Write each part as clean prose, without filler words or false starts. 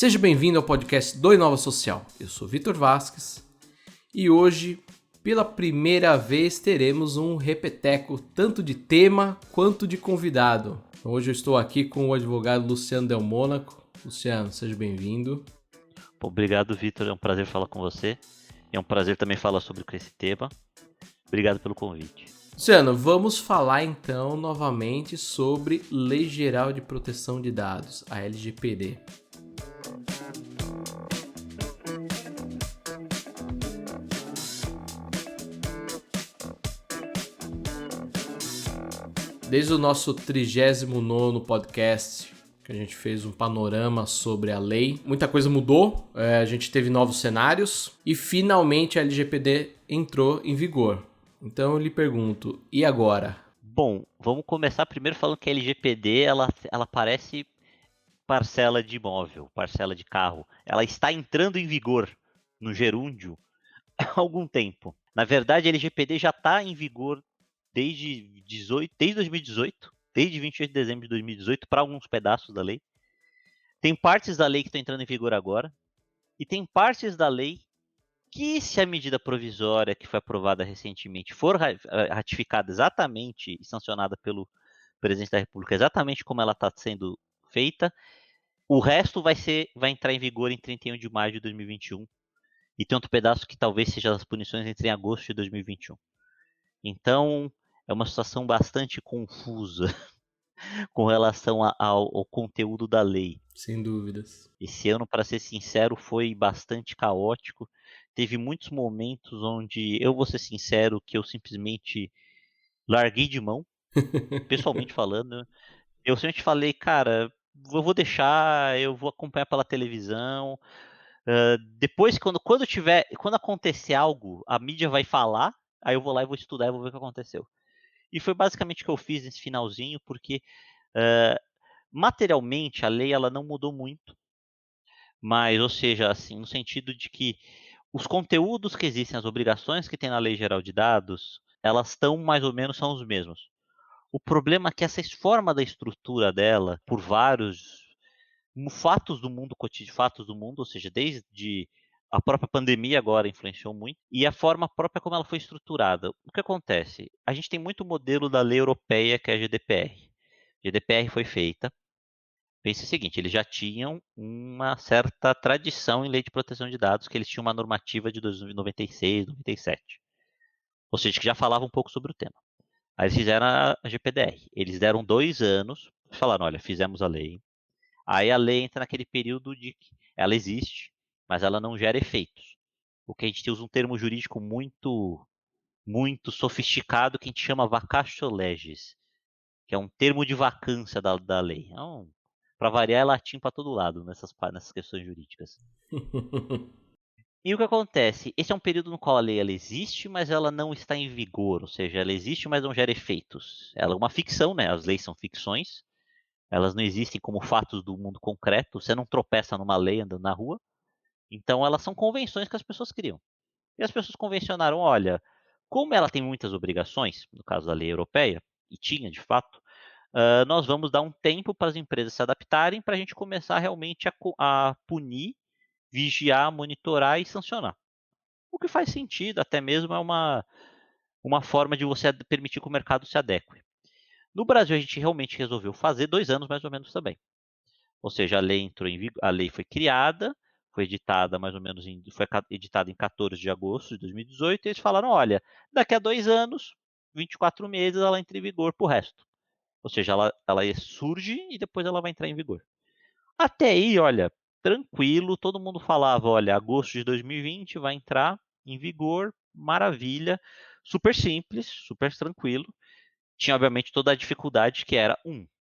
Seja bem-vindo ao podcast do Inova Social. Eu sou Vitor Vasques e hoje, pela primeira vez, teremos um repeteco tanto de tema quanto de convidado. Hoje eu estou aqui com o advogado Luciano Del Mônaco. Luciano, seja bem-vindo. Obrigado, Vitor. É um prazer falar com você. É um prazer também falar sobre esse tema. Obrigado pelo convite. Luciano, vamos falar então novamente sobre Lei Geral de Proteção de Dados, a LGPD. Desde o nosso 39º podcast, que a gente fez um panorama sobre a lei, muita coisa mudou, a gente teve novos cenários e finalmente a LGPD entrou em vigor. Então eu lhe pergunto, e agora? Bom, vamos começar primeiro falando que a LGPD ela parece parcela de imóvel, parcela de carro. Ela está entrando em vigor no gerúndio há algum tempo. Na verdade, a LGPD já está em vigor desde 2018, desde 28 de dezembro de 2018, para alguns pedaços da lei. Tem partes da lei que estão entrando em vigor agora, e tem partes da lei que, se a medida provisória que foi aprovada recentemente for ratificada exatamente e sancionada pelo presidente da República, exatamente como ela está sendo feita, o resto vai entrar em vigor em 31 de maio de 2021. E tem outro pedaço que talvez seja as punições entre em agosto de 2021. Então, é uma situação bastante confusa com relação ao conteúdo da lei. Sem dúvidas. Esse ano, para ser sincero, foi bastante caótico. Teve muitos momentos onde eu vou ser sincero que eu simplesmente larguei de mão, pessoalmente falando. Eu simplesmente falei, cara, eu vou deixar, eu vou acompanhar pela televisão. Depois, quando acontecer algo, a mídia vai falar, aí eu vou lá e vou estudar e vou ver o que aconteceu. E foi basicamente o que eu fiz nesse finalzinho, porque materialmente a lei ela não mudou muito. Mas, ou seja, assim, no sentido de que os conteúdos que existem, as obrigações que tem na Lei Geral de Dados, elas estão mais ou menos são os mesmos. O problema é que essa forma da estrutura dela, por vários fatos do mundo cotidiano, fatos do mundo, ou seja, desde a própria pandemia agora influenciou muito, e a forma própria como ela foi estruturada. O que acontece? A gente tem muito modelo da lei europeia, que é a GDPR. A GDPR foi feita. Pense o seguinte, eles já tinham uma certa tradição em lei de proteção de dados, que eles tinham uma normativa de 96, 97. Ou seja, que já falava um pouco sobre o tema. Aí eles fizeram a GPDR. Eles deram 2 anos, falaram, olha, fizemos a lei. Aí a lei entra naquele período de que ela existe, mas ela não gera efeitos. O que a gente usa um termo jurídico muito sofisticado que a gente chama vacatio legis, que é um termo de vacância da lei. Então, para variar, é latim para todo lado nessas questões jurídicas. E o que acontece? Esse é um período no qual a lei ela existe, mas ela não está em vigor. Ou seja, ela existe, mas não gera efeitos. Ela é uma ficção, né? As leis são ficções. Elas não existem como fatos do mundo concreto. Você não tropeça numa lei andando na rua. Então, elas são convenções que as pessoas criam. E as pessoas convencionaram, olha, como ela tem muitas obrigações, no caso da lei europeia, e tinha de fato, nós vamos dar um tempo para as empresas se adaptarem para a gente começar realmente a punir, vigiar, monitorar e sancionar. O que faz sentido, até mesmo é uma forma de você permitir que o mercado se adeque. No Brasil, a gente realmente resolveu fazer 2 anos mais ou menos também. Ou seja, a lei entrou em vigor, a lei foi criada, foi editada mais ou menos foi editada em 14 de agosto de 2018, e eles falaram, olha, daqui a 2 anos, 24 meses, ela entra em vigor para o resto. Ou seja, ela surge e depois ela vai entrar em vigor. Até aí, olha, tranquilo, todo mundo falava, olha, agosto de 2020 vai entrar em vigor, maravilha, super simples, super tranquilo. Tinha, obviamente, toda a dificuldade que era,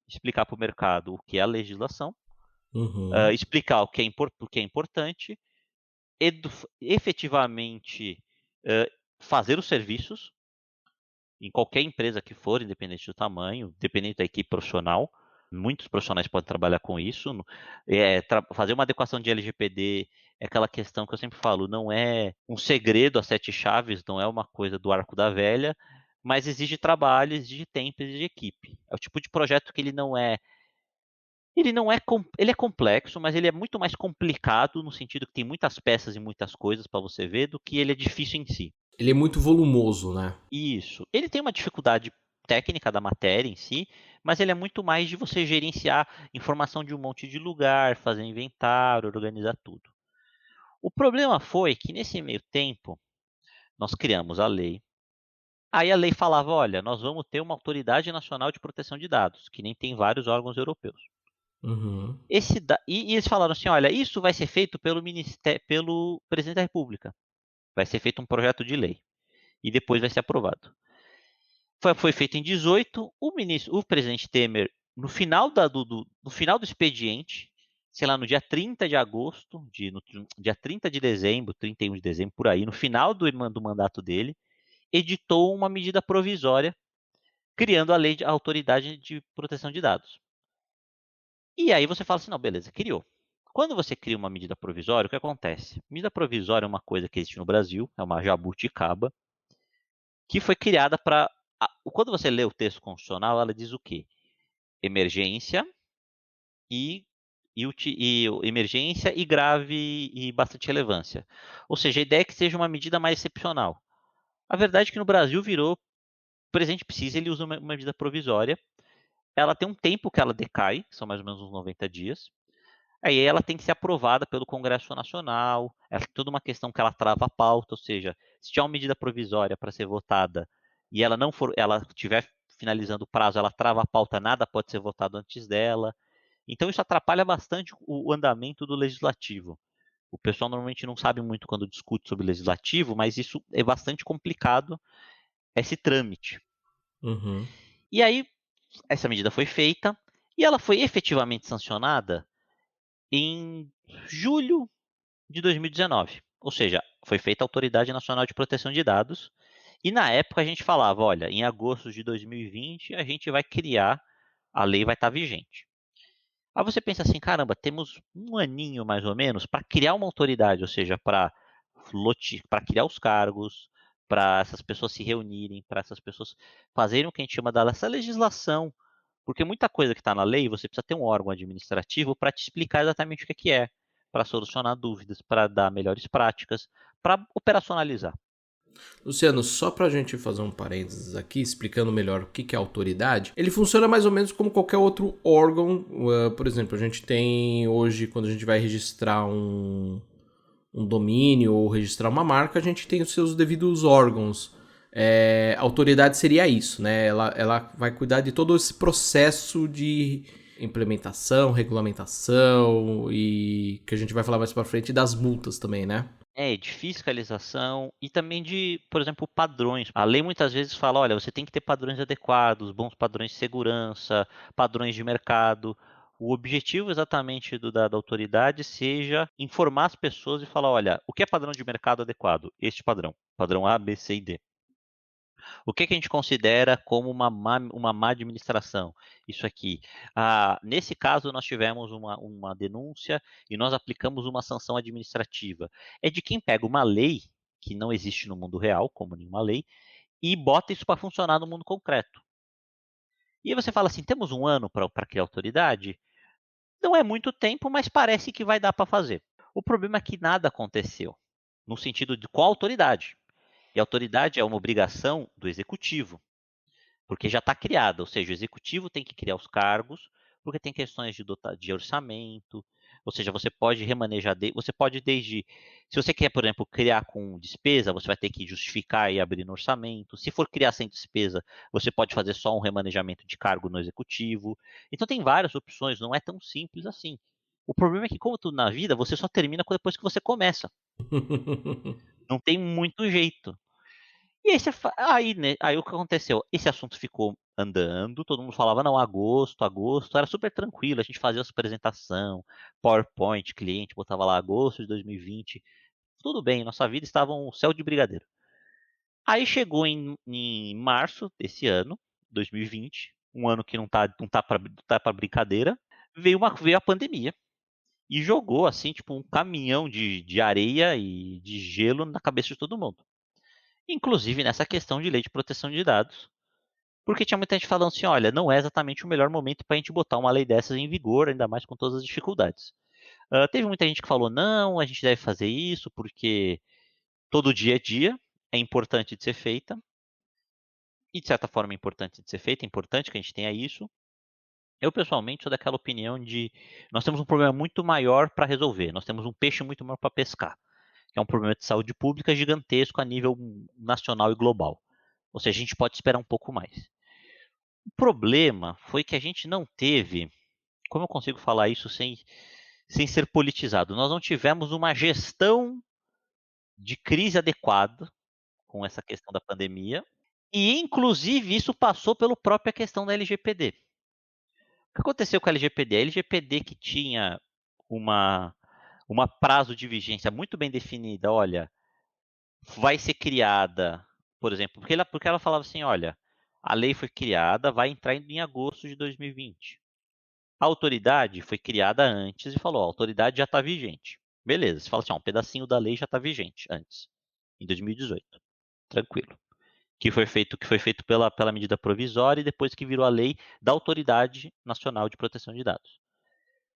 explicar para o mercado o que é a legislação, explicar o que é importante, efetivamente fazer os serviços, em qualquer empresa que for, independente do tamanho, independente da equipe profissional. Muitos profissionais podem trabalhar com isso. Fazer uma adequação de LGPD é aquela questão que eu sempre falo, não é um segredo a 7 chaves, não é uma coisa do arco da velha, mas exige trabalho, exige tempo, exige equipe. É o tipo de projeto que ele não é Ele não é ele é complexo, mas ele é muito mais complicado no sentido que tem muitas peças e muitas coisas para você ver do que ele é difícil em si. Ele é muito volumoso, né? Isso. Ele tem uma dificuldade técnica da matéria em si, mas ele é muito mais de você gerenciar informação de um monte de lugar, fazer inventário, organizar tudo. O problema foi que nesse meio tempo nós criamos a lei. Aí a lei falava, olha, nós vamos ter uma autoridade nacional de proteção de dados, que nem tem vários órgãos europeus. Uhum. E eles falaram assim, olha, isso vai ser feito pelo presidente da República. Vai ser feito um projeto de lei e depois vai ser aprovado. Foi feito em 18, o presidente Temer, no final do expediente, sei lá, no dia 30 de agosto, no dia 30 de dezembro, 31 de dezembro, por aí, no final do mandato dele, editou uma medida provisória criando a lei de autoridade de proteção de dados. E aí você fala assim, não, beleza, criou. Quando você cria uma medida provisória, o que acontece? Medida provisória é uma coisa que existe no Brasil, é uma jabuticaba, que foi criada para. Quando você lê o texto constitucional, ela diz o quê? Emergência e, emergência e grave e bastante relevância. Ou seja, a ideia é que seja uma medida mais excepcional. A verdade é que no Brasil virou, o presidente precisa, ele usa uma medida provisória. Ela tem um tempo que ela decai, são mais ou menos uns 90 dias. Aí ela tem que ser aprovada pelo Congresso Nacional, é toda uma questão que ela trava a pauta, ou seja, se tiver uma medida provisória para ser votada e ela não for, ela estiver finalizando o prazo, ela trava a pauta, nada pode ser votado antes dela. Então isso atrapalha bastante o andamento do legislativo. O pessoal normalmente não sabe muito quando discute sobre legislativo, mas isso é bastante complicado, esse trâmite. Uhum. E aí, essa medida foi feita e ela foi efetivamente sancionada em julho de 2019. Ou seja, foi feita a Autoridade Nacional de Proteção de Dados. E na época a gente falava, olha, em agosto de 2020 a gente vai criar, a lei vai estar vigente. Aí você pensa assim, caramba, temos um aninho mais ou menos para criar uma autoridade, ou seja, para criar os cargos, para essas pessoas se reunirem, para essas pessoas fazerem o que a gente chama dessa legislação. Porque muita coisa que está na lei, você precisa ter um órgão administrativo para te explicar exatamente o que é, para solucionar dúvidas, para dar melhores práticas, para operacionalizar. Luciano, só pra gente fazer um parênteses aqui, explicando melhor o que é autoridade, ele funciona mais ou menos como qualquer outro órgão. Por exemplo, a gente tem hoje, quando a gente vai registrar um domínio ou registrar uma marca, a gente tem os seus devidos órgãos. A autoridade seria isso, né? Ela vai cuidar de todo esse processo de implementação, regulamentação e que a gente vai falar mais pra frente das multas também, né? É, de fiscalização e também de, por exemplo, padrões. A lei muitas vezes fala, olha, você tem que ter padrões adequados, bons padrões de segurança, padrões de mercado. O objetivo exatamente da autoridade seja informar as pessoas e falar, olha, o que é padrão de mercado adequado? Este padrão. Padrão A, B, C e D. O que a gente considera como uma má administração? Isso aqui. Nesse caso, nós tivemos uma denúncia e nós aplicamos uma sanção administrativa. É de quem pega uma lei, que não existe no mundo real, como nenhuma lei, e bota isso para funcionar no mundo concreto. E aí você fala assim: temos um ano para criar autoridade? Não é muito tempo, mas parece que vai dar para fazer. O problema é que nada aconteceu, no sentido de qual autoridade. E a autoridade é uma obrigação do executivo. Porque já está criada, ou seja, o executivo tem que criar os cargos, porque tem questões de orçamento, ou seja, você pode remanejar, você pode desde, se você quer, por exemplo, criar com despesa, você vai ter que justificar e abrir no orçamento. Se for criar sem despesa, você pode fazer só um remanejamento de cargo no executivo. Então tem várias opções, não é tão simples assim. O problema é que, como tudo na vida, você só termina depois que você começa. Não tem muito jeito. E aí, né, aí o que aconteceu? Esse assunto ficou andando, todo mundo falava, não, agosto, agosto, era super tranquilo, a gente fazia as apresentação, PowerPoint, cliente, botava lá agosto de 2020, tudo bem, nossa vida estava um céu de brigadeiro. Aí chegou em março desse ano, 2020, um ano que não tá para brincadeira, veio a pandemia e jogou assim, tipo, um caminhão de areia e de gelo na cabeça de todo mundo. Inclusive nessa questão de lei de proteção de dados. Porque tinha muita gente falando assim, olha, não é exatamente o melhor momento para a gente botar uma lei dessas em vigor, ainda mais com todas as dificuldades. Teve muita gente que falou, não, a gente deve fazer isso porque todo dia é dia, é importante de ser feita, e de certa forma é importante de ser feita, é importante que a gente tenha isso. Eu, pessoalmente, sou daquela opinião de nós temos um problema muito maior para resolver, nós temos um peixe muito maior para pescar, que é um problema de saúde pública gigantesco a nível nacional e global. Ou seja, a gente pode esperar um pouco mais. O problema foi que a gente não teve, como eu consigo falar isso sem ser politizado, nós não tivemos uma gestão de crise adequada com essa questão da pandemia, e inclusive isso passou pela própria questão da LGPD. O que aconteceu com a LGPD? A LGPD que tinha uma, uma prazo de vigência muito bem definida, olha, vai ser criada, por exemplo, porque ela falava assim, olha, a lei foi criada, vai entrar em agosto de 2020. A autoridade foi criada antes e falou, a autoridade já está vigente. Beleza, você fala assim, ó, um pedacinho da lei já está vigente antes, em 2018. Tranquilo. Que foi feito pela medida provisória e depois que virou a lei da Autoridade Nacional de Proteção de Dados.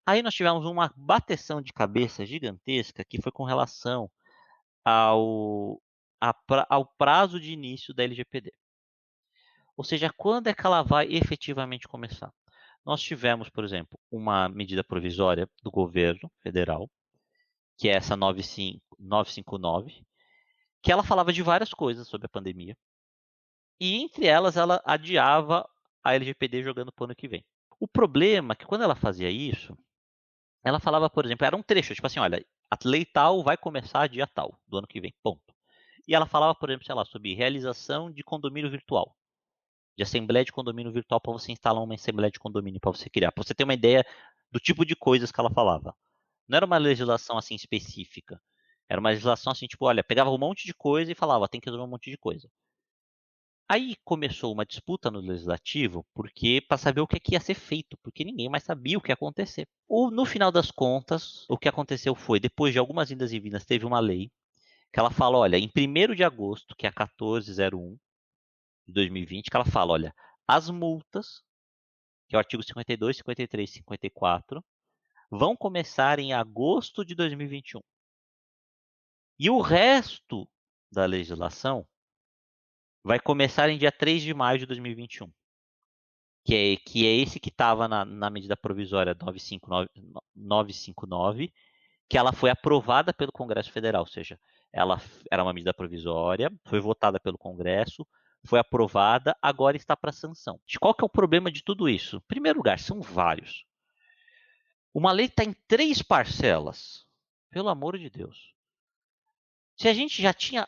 Aí nós tivemos uma bateção de cabeça gigantesca que foi com relação ao, ao prazo de início da LGPD. Ou seja, quando é que ela vai efetivamente começar? Nós tivemos, por exemplo, uma medida provisória do governo federal, que é essa 959, que ela falava de várias coisas sobre a pandemia, e entre elas ela adiava a LGPD jogando para o ano que vem. O problema é que quando ela fazia isso, ela falava, por exemplo, era um trecho, tipo assim, olha, a lei tal vai começar dia tal, do ano que vem, ponto. E ela falava, por exemplo, sei lá, sobre realização de condomínio virtual, de assembleia de condomínio virtual para você instalar uma assembleia de condomínio para você criar, para você ter uma ideia do tipo de coisas que ela falava. Não era uma legislação assim específica. Era uma legislação assim, tipo, olha, pegava um monte de coisa e falava, tem que resolver um monte de coisa. Aí começou uma disputa no legislativo, porque para saber o que ia ser feito, porque ninguém mais sabia o que ia acontecer. Ou no final das contas, o que aconteceu foi, depois de algumas indas e vindas, teve uma lei que ela fala, olha, em 1º de agosto, que é a 1401 de 2020, que ela fala, olha, as multas, que é o artigo 52, 53 e 54, vão começar em agosto de 2021. E o resto da legislação vai começar em dia 3 de maio de 2021. Que é esse que estava na medida provisória 959, que ela foi aprovada pelo Congresso Federal, ou seja, ela era uma medida provisória, foi votada pelo Congresso, foi aprovada, agora está para sanção. Qual que é o problema de tudo isso? Em primeiro lugar, são vários. Uma lei está em 3 parcelas. Pelo amor de Deus. Se a gente já tinha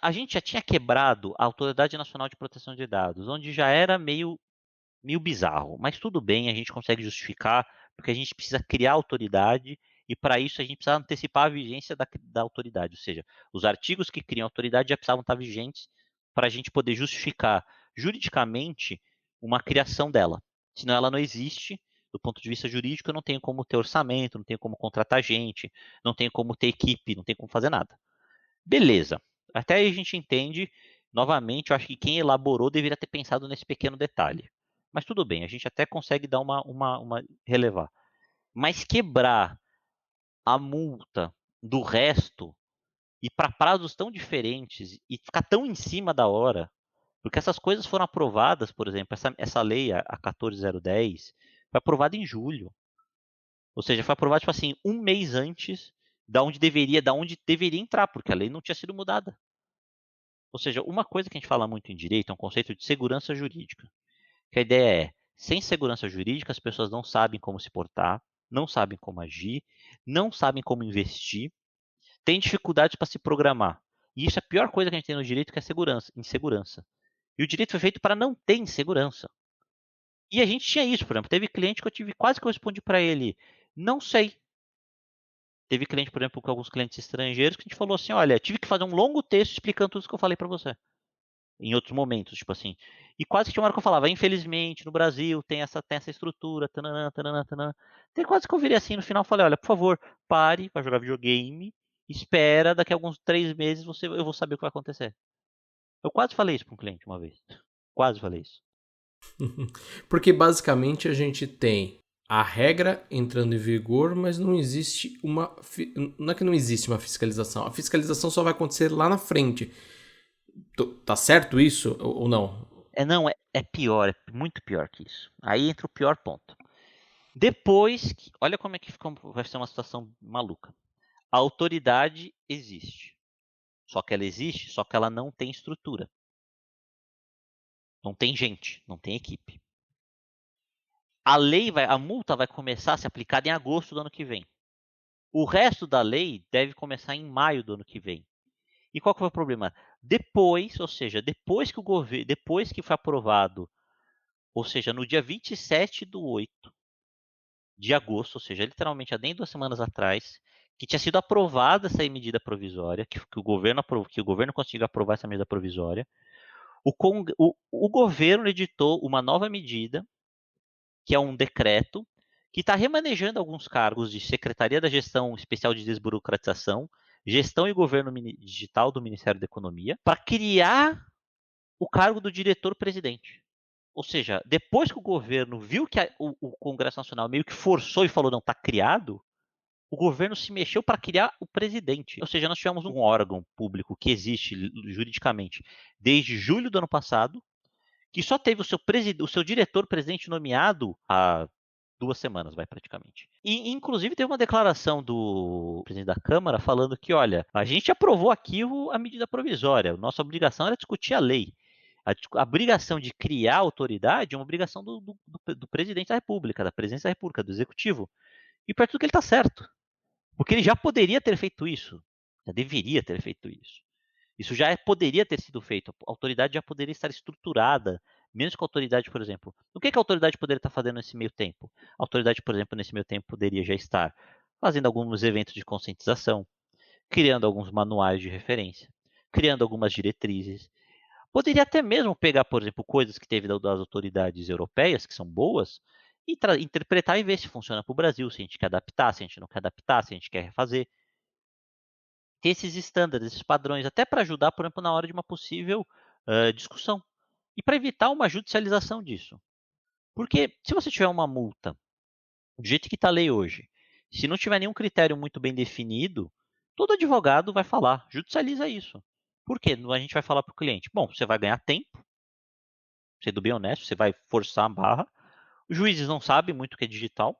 quebrado a Autoridade Nacional de Proteção de Dados, onde já era meio bizarro, mas tudo bem, a gente consegue justificar, porque a gente precisa criar autoridade e para isso a gente precisa antecipar a vigência da autoridade, ou seja, os artigos que criam autoridade já precisavam estar vigentes para a gente poder justificar juridicamente uma criação dela. Senão ela não existe, do ponto de vista jurídico, eu não tenho como ter orçamento, não tenho como contratar gente, não tenho como ter equipe, não tenho como fazer nada. Beleza. Até aí a gente entende. Novamente, eu acho que quem elaborou deveria ter pensado nesse pequeno detalhe. Mas tudo bem, a gente até consegue dar uma relevar. Mas quebrar a multa do resto e para prazos tão diferentes e ficar tão em cima da hora, porque essas coisas foram aprovadas, por exemplo, essa lei, a 14010, foi aprovada em julho. Ou seja, foi aprovada, tipo assim, um mês antes da onde deveria entrar, porque a lei não tinha sido mudada. Ou seja, uma coisa que a gente fala muito em direito é um conceito de segurança jurídica. Que a ideia é, sem segurança jurídica, as pessoas não sabem como se portar, não sabem como agir, não sabem como investir, têm dificuldades para se programar. E isso é a pior coisa que a gente tem no direito, que é segurança, insegurança. E o direito foi feito para não ter insegurança. E a gente tinha isso, por exemplo, teve cliente que eu tive, quase que eu respondi para ele, não sei. Teve cliente, por exemplo, com alguns clientes estrangeiros, que a gente falou assim, olha, tive que fazer um longo texto explicando tudo isso que eu falei para você. Em outros momentos, tipo assim. E quase que tinha uma hora que eu falava, infelizmente, no Brasil tem essa estrutura, tananã, tananã, tananã. Tem quase que eu virei assim no final, falei, olha, por favor, pare, vai jogar videogame, espera, daqui a alguns 3 meses eu vou saber o que vai acontecer. Eu quase falei isso para um cliente uma vez. Quase falei isso. Porque basicamente a gente tem a regra entrando em vigor, mas não existe uma. Não é que não existe uma fiscalização. A fiscalização só vai acontecer lá na frente. Tá certo isso ou não? Não, é pior, é muito pior que isso. Aí entra o pior ponto. Depois, olha como é que vai ser uma situação maluca. A autoridade existe. Só que ela existe, só que ela não tem estrutura. Não tem gente, não tem equipe. A multa vai começar a ser aplicada em agosto do ano que vem. O resto da lei deve começar em maio do ano que vem. E qual que foi o problema? Depois, ou seja, depois que foi aprovado, ou seja, no dia 27/8 de agosto, ou seja, literalmente há nem 2 semanas atrás, que tinha sido aprovada essa medida provisória, que o governo conseguiu aprovar essa medida provisória, o governo editou uma nova medida, que é um decreto, que está remanejando alguns cargos de Secretaria da Gestão Especial de Desburocratização, Gestão e Governo Digital do Ministério da Economia, para criar o cargo do diretor-presidente. Ou seja, depois que o governo viu que o Congresso Nacional meio que forçou e falou, não, está criado, o governo se mexeu para criar o presidente. Ou seja, nós tivemos um órgão público que existe juridicamente desde julho do ano passado, que só teve o seu diretor-presidente nomeado há 2 semanas, vai praticamente. E, inclusive, teve uma declaração do presidente da Câmara falando que, olha, a gente aprovou aqui a medida provisória, nossa obrigação era discutir a lei. A obrigação de criar a autoridade é uma obrigação do presidente da República, da presidência da República, do executivo. E para tudo que ele está certo. Porque ele já poderia ter feito isso. Já deveria ter feito isso. Isso já poderia ter sido feito. A autoridade já poderia estar estruturada. Menos que a autoridade, por exemplo. O que a autoridade poderia estar fazendo nesse meio tempo? A autoridade, por exemplo, nesse meio tempo poderia já estar fazendo alguns eventos de conscientização, criando alguns manuais de referência, criando algumas diretrizes. Poderia até mesmo pegar, por exemplo, coisas que teve das autoridades europeias, que são boas, e interpretar e ver se funciona para o Brasil, se a gente quer adaptar, se a gente não quer adaptar, se a gente quer refazer. Ter esses estándares, esses padrões, até para ajudar, por exemplo, na hora de uma possível discussão. E para evitar uma judicialização disso. Porque se você tiver uma multa, do jeito que está a lei hoje, se não tiver nenhum critério muito bem definido, todo advogado vai falar, judicializa isso. Por quê? A gente vai falar para o cliente, bom, você vai ganhar tempo, sendo bem honesto, você vai forçar a barra. Os juízes não sabem muito o que é digital,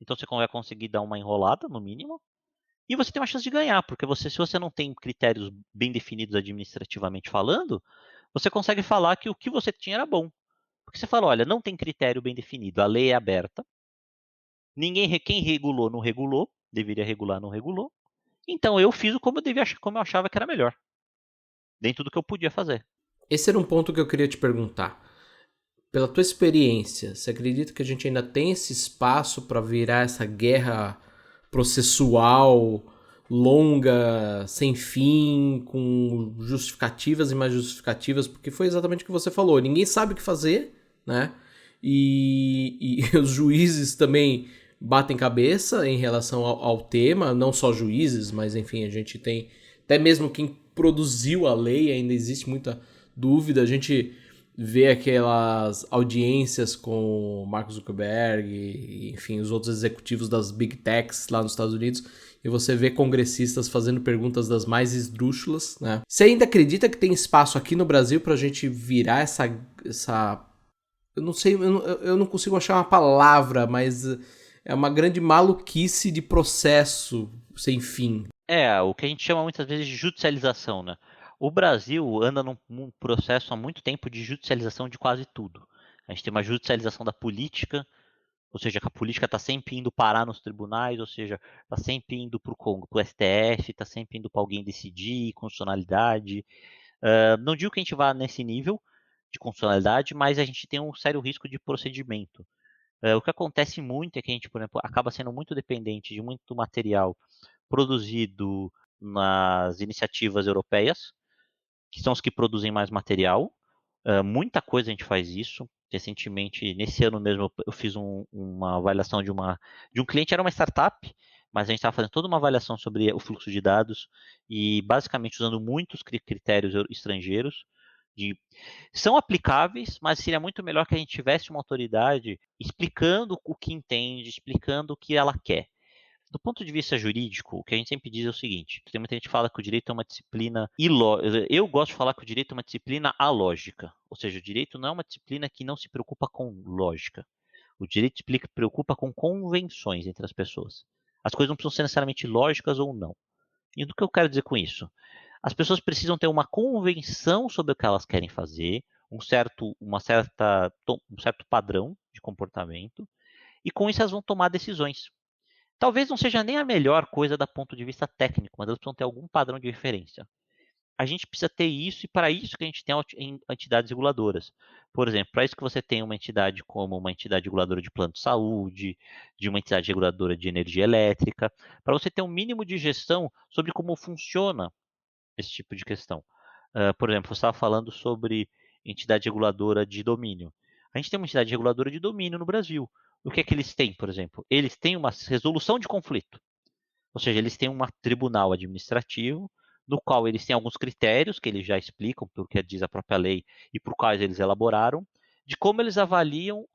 então você vai conseguir dar uma enrolada, no mínimo. E você tem uma chance de ganhar, porque se você não tem critérios bem definidos administrativamente falando, você consegue falar que o que você tinha era bom. Porque você fala, olha, não tem critério bem definido, a lei é aberta, quem regulou não regulou, deveria regular não regulou, então eu fiz como eu achava que era melhor, dentro do que eu podia fazer. Esse era um ponto que eu queria te perguntar. Pela tua experiência, você acredita que a gente ainda tem esse espaço para virar essa guerra processual longa, sem fim, com justificativas e mais justificativas? Porque foi exatamente o que você falou. Ninguém sabe o que fazer, né? E os juízes também batem cabeça em relação ao tema, não só juízes, mas enfim, a gente tem até mesmo quem produziu a lei, ainda existe muita dúvida. A gente vê aquelas audiências com o Mark Zuckerberg e, enfim, os outros executivos das Big Techs lá nos Estados Unidos, e você vê congressistas fazendo perguntas das mais esdrúxulas, né? Você ainda acredita que tem espaço aqui no Brasil pra gente virar essa eu não sei, eu não consigo achar uma palavra, mas é uma grande maluquice de processo sem fim. O que a gente chama muitas vezes de judicialização, né? O Brasil anda num processo há muito tempo de judicialização de quase tudo. A gente tem uma judicialização da política, ou seja, que a política está sempre indo parar nos tribunais, ou seja, está sempre indo para o Congo, para o STF, está sempre indo para alguém decidir, constitucionalidade. Não digo que a gente vá nesse nível de constitucionalidade, mas a gente tem um sério risco de procedimento. O que acontece muito é que a gente, por exemplo, acaba sendo muito dependente de muito material produzido nas iniciativas europeias, que são os que produzem mais material. Muita coisa a gente faz isso. Recentemente, nesse ano mesmo, eu fiz uma avaliação de um cliente, era uma startup, mas a gente estava fazendo toda uma avaliação sobre o fluxo de dados e basicamente usando muitos critérios estrangeiros. São aplicáveis, mas seria muito melhor que a gente tivesse uma autoridade explicando o que entende, explicando o que ela quer. Do ponto de vista jurídico, o que a gente sempre diz é o seguinte: tem muita gente que fala que o direito é uma disciplina ilógica. Eu gosto de falar que o direito é uma disciplina alógica. Ou seja, o direito não é uma disciplina que não se preocupa com lógica. O direito se preocupa com convenções entre as pessoas. As coisas não precisam ser necessariamente lógicas ou não. E do que eu quero dizer com isso? As pessoas precisam ter uma convenção sobre o que elas querem fazer, um certo padrão de comportamento, e com isso elas vão tomar decisões. Talvez não seja nem a melhor coisa do ponto de vista técnico, mas elas precisam ter algum padrão de referência. A gente precisa ter isso, e para isso que a gente tem entidades reguladoras. Por exemplo, para isso que você tem uma entidade como uma entidade reguladora de plano de saúde, de uma entidade reguladora de energia elétrica, para você ter um mínimo de gestão sobre como funciona esse tipo de questão. Por exemplo, você estava falando sobre entidade reguladora de domínio. A gente tem uma entidade reguladora de domínio no Brasil. O que é que eles têm, por exemplo? Eles têm uma resolução de conflito. Ou seja, eles têm um tribunal administrativo, no qual eles têm alguns critérios que eles já explicam, pelo que diz a própria lei e por quais eles elaboraram, de como eles avaliam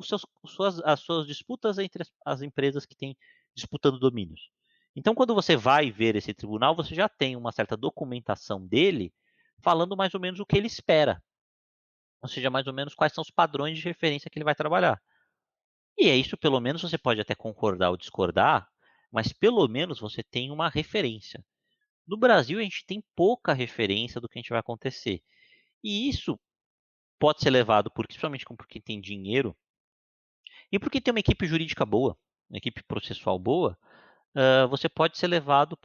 as suas disputas entre as empresas que têm disputando domínios. Então, quando você vai ver esse tribunal, você já tem uma certa documentação dele falando mais ou menos o que ele espera. Ou seja, mais ou menos quais são os padrões de referência que ele vai trabalhar. E é isso, pelo menos você pode até concordar ou discordar, mas pelo menos você tem uma referência. No Brasil, a gente tem pouca referência do que a gente vai acontecer. E isso pode ser levado, principalmente por quem tem dinheiro, e porque tem uma equipe jurídica boa, uma equipe processual boa, você pode ser levado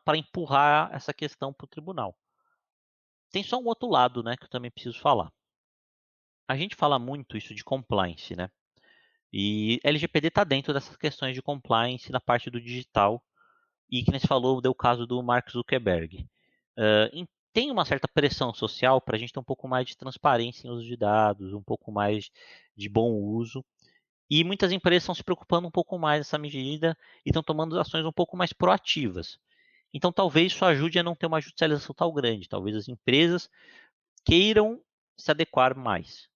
para empurrar essa questão para o tribunal. Tem só um outro lado, né, que eu também preciso falar. A gente fala muito isso de compliance, né? E LGPD está dentro dessas questões de compliance na parte do digital. E que nem se falou, deu o caso do Mark Zuckerberg. Tem uma certa pressão social para a gente ter um pouco mais de transparência em uso de dados, um pouco mais de bom uso. E muitas empresas estão se preocupando um pouco mais nessa medida e estão tomando ações um pouco mais proativas. Então, talvez isso ajude a não ter uma judicialização tão grande. Talvez as empresas queiram se adequar mais.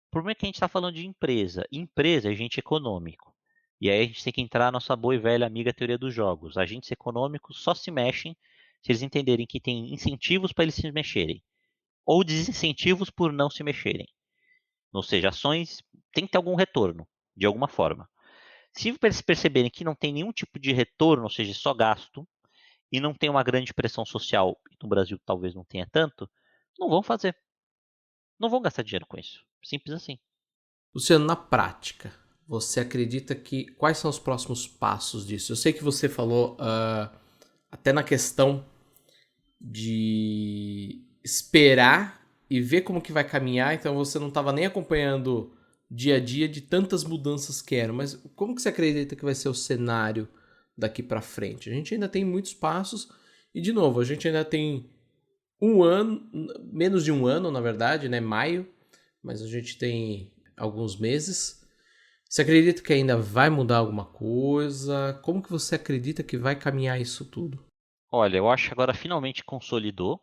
O problema é que a gente está falando de empresa. Empresa é agente econômico. E aí a gente tem que entrar na nossa boa e velha amiga teoria dos jogos. Agentes econômicos só se mexem se eles entenderem que tem incentivos para eles se mexerem. Ou desincentivos por não se mexerem. Ou seja, ações têm que ter algum retorno, de alguma forma. Se eles perceberem que não tem nenhum tipo de retorno, ou seja, só gasto, e não tem uma grande pressão social, e no Brasil talvez não tenha tanto, não vão fazer. Não vão gastar dinheiro com isso. Simples assim. Luciano, na prática, você acredita que quais são os próximos passos disso? Eu sei que você falou até na questão de esperar e ver como que vai caminhar, então você não estava nem acompanhando dia a dia de tantas mudanças que eram, mas como que você acredita que vai ser o cenário daqui para frente? A gente ainda tem muitos passos e, de novo, a gente ainda tem um ano, menos de um ano, na verdade, né? Maio, mas a gente tem alguns meses. Você acredita que ainda vai mudar alguma coisa? Como que você acredita que vai caminhar isso tudo? Olha, eu acho que agora finalmente consolidou.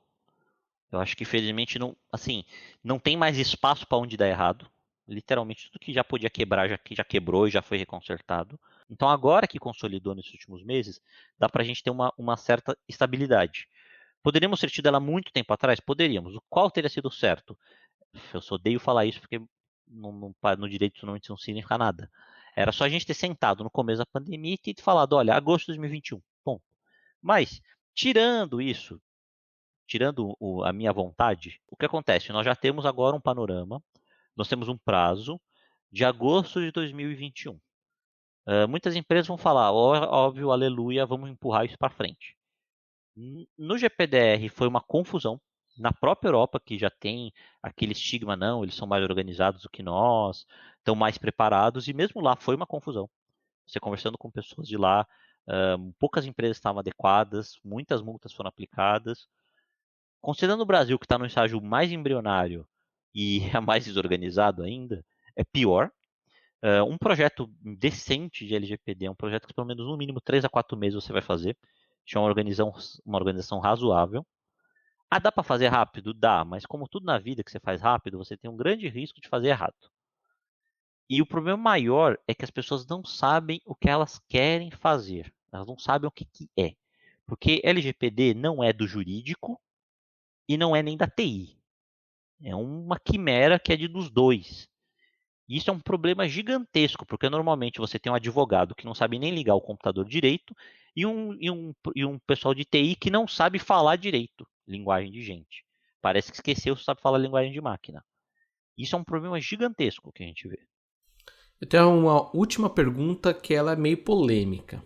Eu acho que infelizmente não, assim, não tem mais espaço para onde dar errado. Literalmente tudo que já podia quebrar já quebrou e já foi reconsertado. Então agora que consolidou nesses últimos meses, dá para a gente ter uma certa estabilidade. Poderíamos ter tido ela muito tempo atrás? Poderíamos. O qual teria sido certo? Eu só odeio falar isso porque no direito não significa nada. Era só a gente ter sentado no começo da pandemia e ter falado, olha, agosto de 2021, bom. Mas, tirando isso, tirando a minha vontade, o que acontece? Nós já temos agora um panorama, nós temos um prazo de agosto de 2021. Muitas empresas vão falar, óbvio, aleluia, vamos empurrar isso para frente. No GPDR foi uma confusão. Na própria Europa, que já tem aquele estigma, não, eles são mais organizados do que nós, estão mais preparados, e mesmo lá foi uma confusão. Você conversando com pessoas de lá, poucas empresas estavam adequadas, muitas multas foram aplicadas. Considerando o Brasil, que está no estágio mais embrionário e é mais desorganizado ainda, é pior. Um projeto decente de LGPD é um projeto que pelo menos no mínimo 3 a 4 meses você vai fazer. Tinha uma organização razoável. Dá para fazer rápido? Dá, mas como tudo na vida que você faz rápido, você tem um grande risco de fazer errado. E o problema maior é que as pessoas não sabem o que elas querem fazer. Elas não sabem o que é. Porque LGPD não é do jurídico e não é nem da TI. É uma quimera que é dos dois. E isso é um problema gigantesco, porque normalmente você tem um advogado que não sabe nem ligar o computador direito e um pessoal de TI que não sabe falar direito linguagem de gente. Parece que esqueceu se sabe falar linguagem de máquina. Isso é um problema gigantesco que a gente vê. Eu tenho uma última pergunta que ela é meio polêmica.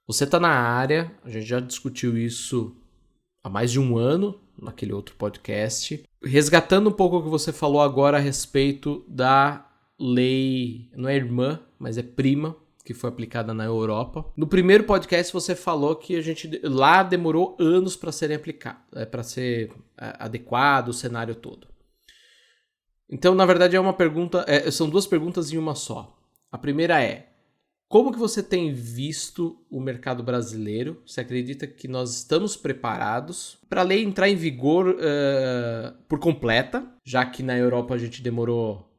Você está na área, a gente já discutiu isso há mais de um ano, naquele outro podcast. Resgatando um pouco o que você falou agora a respeito da lei, não é irmã, mas é prima, que foi aplicada na Europa. No primeiro podcast você falou que a gente lá demorou anos para serem aplicados, para ser adequado o cenário todo. Então, na verdade, é uma pergunta, são duas perguntas em uma só. A primeira é: como que você tem visto o mercado brasileiro? Você acredita que nós estamos preparados para a lei entrar em vigor por completa, já que na Europa a gente demorou,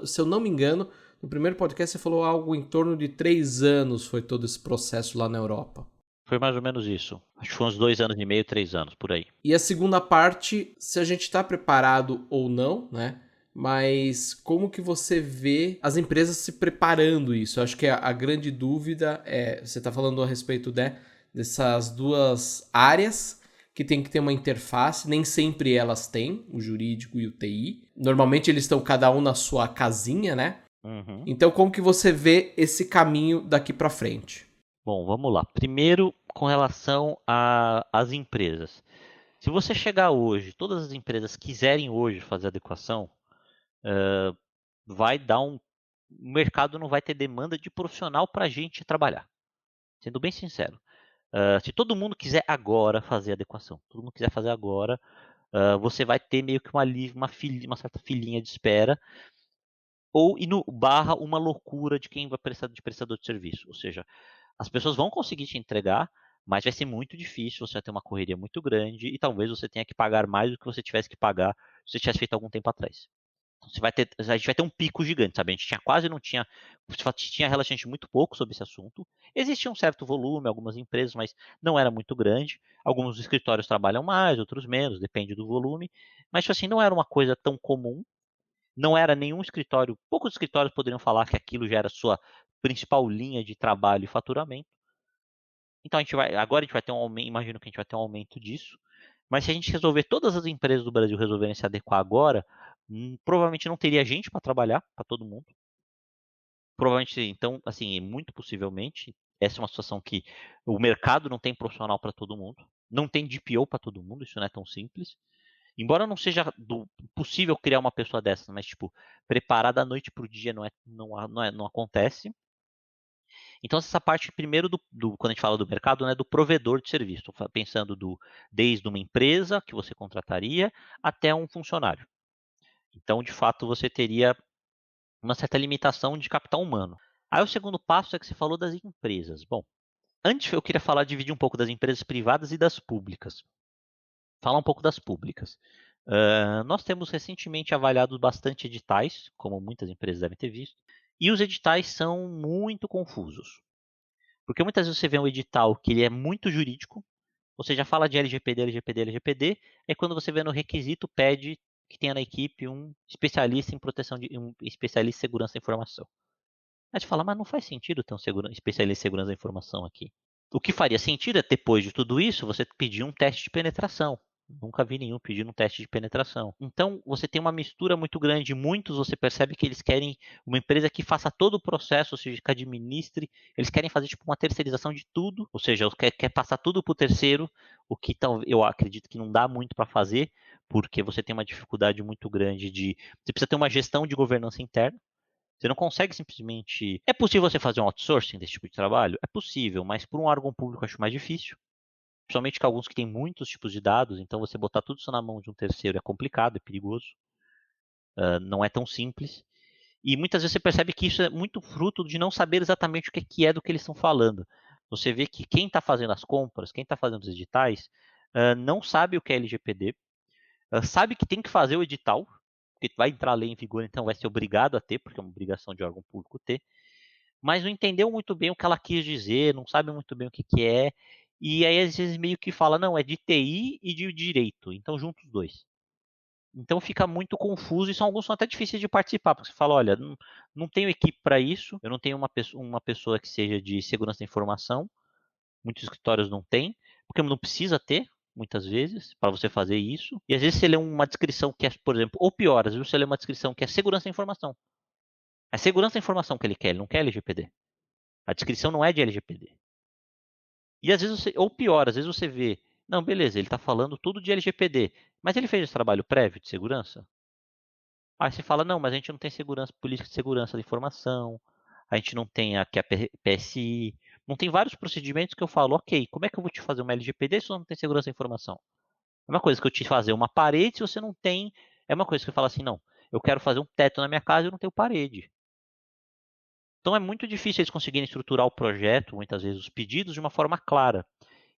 se eu não me engano, no primeiro podcast você falou algo em torno de 3 anos foi todo esse processo lá na Europa. Foi mais ou menos isso. Acho que foi uns 2 anos e meio, 3 anos, por aí. E a segunda parte, se a gente está preparado ou não, né? Mas como que você vê as empresas se preparando isso? Eu acho que a grande dúvida é, você está falando a respeito dessas duas áreas que tem que ter uma interface, nem sempre elas têm, o jurídico e o TI. Normalmente eles estão cada um na sua casinha, né? Uhum. Então como que você vê esse caminho daqui para frente? Bom, vamos lá. Primeiro, com relação às empresas. Se você chegar hoje, todas as empresas quiserem hoje fazer adequação, vai dar o mercado não vai ter demanda de profissional para a gente trabalhar. Sendo bem sincero. Se todo mundo quiser agora fazer adequação, todo mundo quiser fazer agora, você vai ter meio que uma certa filinha de espera, ou e no barra uma loucura de quem vai prestar de prestador de serviço. Ou seja, as pessoas vão conseguir te entregar, mas vai ser muito difícil, você vai ter uma correria muito grande e talvez você tenha que pagar mais do que você tivesse que pagar se você tivesse feito algum tempo atrás. Então, a gente vai ter um pico gigante, sabe? A gente não tinha, tinha relativamente muito pouco sobre esse assunto. Existia um certo volume, algumas empresas, mas não era muito grande. Alguns escritórios trabalham mais, outros menos, depende do volume. Mas, tipo assim, não era uma coisa tão comum. Não era nenhum escritório, poucos escritórios poderiam falar que aquilo já era sua principal linha de trabalho e faturamento. Então agora a gente vai ter um aumento, imagino que a gente vai ter um aumento disso. Mas se a gente resolver, todas as empresas do Brasil resolverem se adequar agora, provavelmente não teria gente para trabalhar para todo mundo. Provavelmente, então, assim, muito possivelmente, essa é uma situação que o mercado não tem profissional para todo mundo, não tem DPO para todo mundo, isso não é tão simples. Embora não seja possível criar uma pessoa dessa, mas tipo, preparar da noite para o dia não acontece. Então, essa parte primeiro quando a gente fala do mercado, né, do provedor de serviço, pensando desde uma empresa que você contrataria até um funcionário. Então, de fato, você teria uma certa limitação de capital humano. Aí o segundo passo é que você falou das empresas. Bom, antes eu queria dividir um pouco das empresas privadas e das públicas. Falar um pouco das públicas. Nós temos recentemente avaliado bastante editais, como muitas empresas devem ter visto, e os editais são muito confusos. Porque muitas vezes você vê um edital que ele é muito jurídico, você já fala de LGPD, LGPD, LGPD, aí quando você vê no requisito pede que tenha na equipe um especialista em um especialista em segurança da informação. Aí você fala, mas não faz sentido ter um especialista em segurança da informação aqui. O que faria sentido é, depois de tudo isso, você pedir um teste de penetração. Nunca vi nenhum pedindo um teste de penetração. Então, você tem uma mistura muito grande. Muitos você percebe que eles querem uma empresa que faça todo o processo, ou seja, que administre. Eles querem fazer tipo uma terceirização de tudo, ou seja, quer passar tudo para o terceiro, o que eu acredito que não dá muito para fazer, porque você tem uma dificuldade muito grande você precisa ter uma gestão de governança interna. Você não consegue simplesmente. É possível você fazer um outsourcing desse tipo de trabalho? É possível, mas por um órgão público eu acho mais difícil. Principalmente que alguns que têm muitos tipos de dados, então você botar tudo isso na mão de um terceiro é complicado, é perigoso. Não é tão simples. E muitas vezes você percebe que isso é muito fruto de não saber exatamente o que é do que eles estão falando. Você vê que quem está fazendo as compras, quem está fazendo os editais, não sabe o que é LGPD, sabe que tem que fazer o edital, porque vai entrar a lei em vigor, então vai ser obrigado a ter, porque é uma obrigação de órgão público ter, mas não entendeu muito bem o que ela quis dizer, não sabe muito bem o que, que é, e aí às vezes meio que fala, não, é de TI e de direito, então junta os dois. Então fica muito confuso e alguns são até difíceis de participar, porque você fala, olha, não tenho equipe para isso, eu não tenho uma pessoa que seja de segurança da informação, muitos escritórios não têm, porque não precisa ter, muitas vezes, para você fazer isso. E às vezes você lê uma descrição que é, por exemplo, ou pior, às vezes você lê uma descrição que é segurança da informação. É segurança da informação que ele não quer LGPD. A descrição não é de LGPD. E às vezes você, ou pior, às vezes você vê, não, beleza, ele está falando tudo de LGPD, mas ele fez esse trabalho prévio de segurança? Aí você fala, não, mas a gente não tem segurança, política de segurança da informação, a gente não tem aqui a PSI, não tem vários procedimentos que eu falo, ok, como é que eu vou te fazer uma LGPD se você não tem segurança da informação? É uma coisa que eu te fazer uma parede se você não tem. É uma coisa que eu falo assim, não, eu quero fazer um teto na minha casa e eu não tenho parede. Então é muito difícil eles conseguirem estruturar o projeto, muitas vezes os pedidos, de uma forma clara.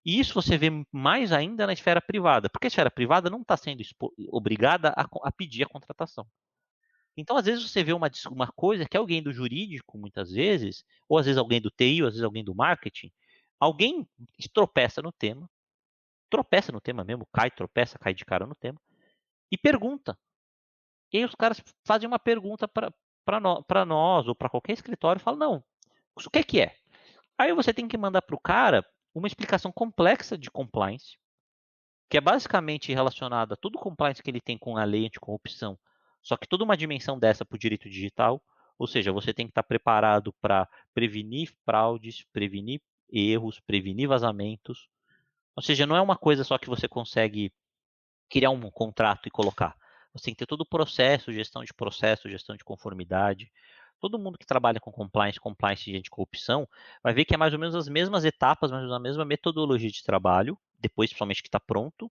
E isso você vê mais ainda na esfera privada, porque a esfera privada não está sendo obrigada a pedir a contratação. Então, às vezes, você vê uma coisa que é alguém do jurídico, muitas vezes, ou às vezes alguém do TI, ou às vezes alguém do marketing, alguém tropeça no tema mesmo, tropeça, cai de cara no tema, e pergunta. E aí os caras fazem uma pergunta para nós, ou para qualquer escritório, e falam, não, o que é? Aí você tem que mandar para o cara uma explicação complexa de compliance, que é basicamente relacionada a todo o compliance que ele tem com a lei anticorrupção, só que toda uma dimensão dessa para o direito digital, ou seja, você tem que estar preparado para prevenir fraudes, prevenir erros, prevenir vazamentos. Ou seja, não é uma coisa só que você consegue criar um contrato e colocar. Você tem que ter todo o processo, gestão de conformidade. Todo mundo que trabalha com compliance de anticorrupção, vai ver que é mais ou menos as mesmas etapas, mais ou menos a mesma metodologia de trabalho, depois principalmente que está pronto,